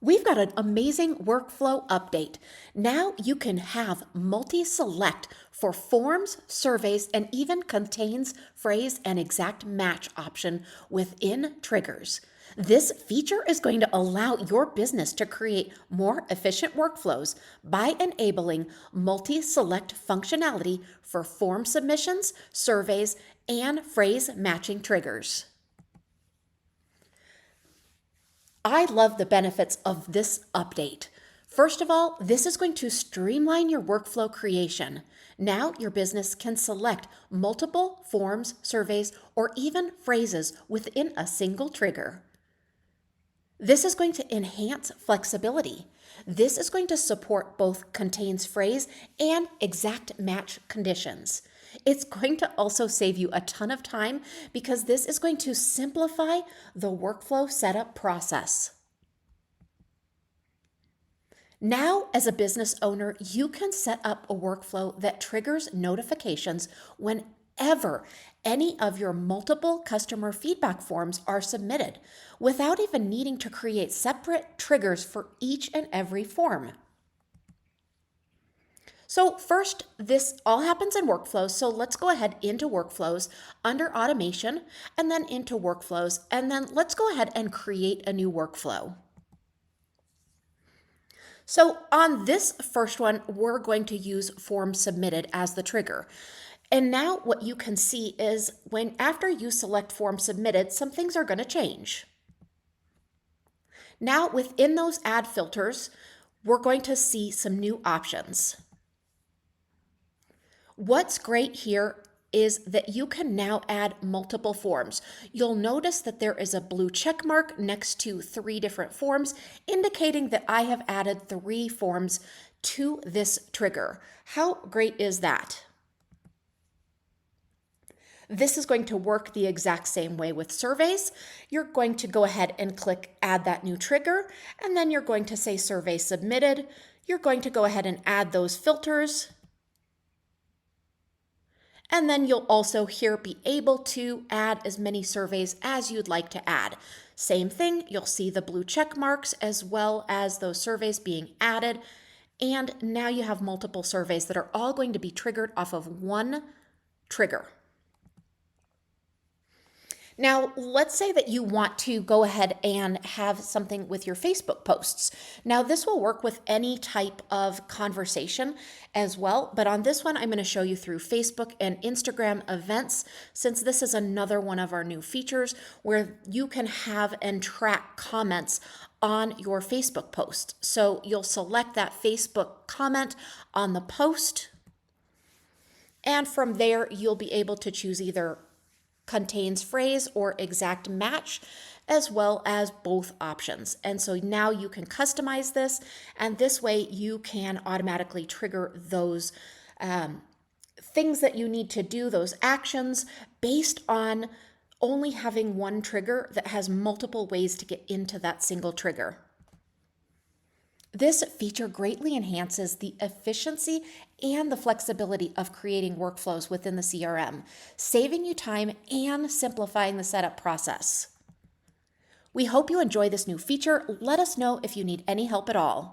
We've got an amazing workflow update. Now you can have multi-select for forms, surveys, and even contains phrase and exact match option within triggers. This feature is going to allow your business to create more efficient workflows by enabling multi-select functionality for form submissions, surveys, and phrase matching triggers. I love the benefits of this update. First of all, this is going to streamline your workflow creation. Now your business can select multiple forms, surveys, or even phrases within a single trigger. This is going to enhance flexibility. This is going to support both contains phrase and exact match conditions. It's going to also save you a ton of time because this is going to simplify the workflow setup process. Now, as a business owner, you can set up a workflow that triggers notifications whenever any of your multiple customer feedback forms are submitted, without even needing to create separate triggers for each and every form. So first, this all happens in workflows. So let's go ahead into workflows under automation and then into workflows. And then let's go ahead and create a new workflow. So on this first one, we're going to use form submitted as the trigger. And now what you can see is after you select form submitted, some things are going to change. Now within those add filters, we're going to see some new options. What's great here is that you can now add multiple forms. You'll notice that there is a blue check mark next to 3 different forms, indicating that I have added 3 forms to this trigger. How great is that? This is going to work the exact same way with surveys. You're going to go ahead and click add that new trigger, and then you're going to say survey submitted. You're going to go ahead and add those filters. And then you'll also here be able to add as many surveys as you'd like to add. Same thing, you'll see the blue check marks as well as those surveys being added. And now you have multiple surveys that are all going to be triggered off of one trigger. Now, let's say that you want to go ahead and have something with your Facebook posts. Now, this will work with any type of conversation as well, but on this one, I'm going to show you through Facebook and Instagram events, since this is another one of our new features where you can have and track comments on your Facebook post. So you'll select that Facebook comment on the post, and from there, you'll be able to choose either contains phrase or exact match, as well as both options. And so now you can customize this, and this way you can automatically trigger those things that you need to do, those actions, based on only having one trigger that has multiple ways to get into that single trigger. This feature greatly enhances the efficiency and the flexibility of creating workflows within the CRM, saving you time and simplifying the setup process. We hope you enjoy this new feature. Let us know if you need any help at all.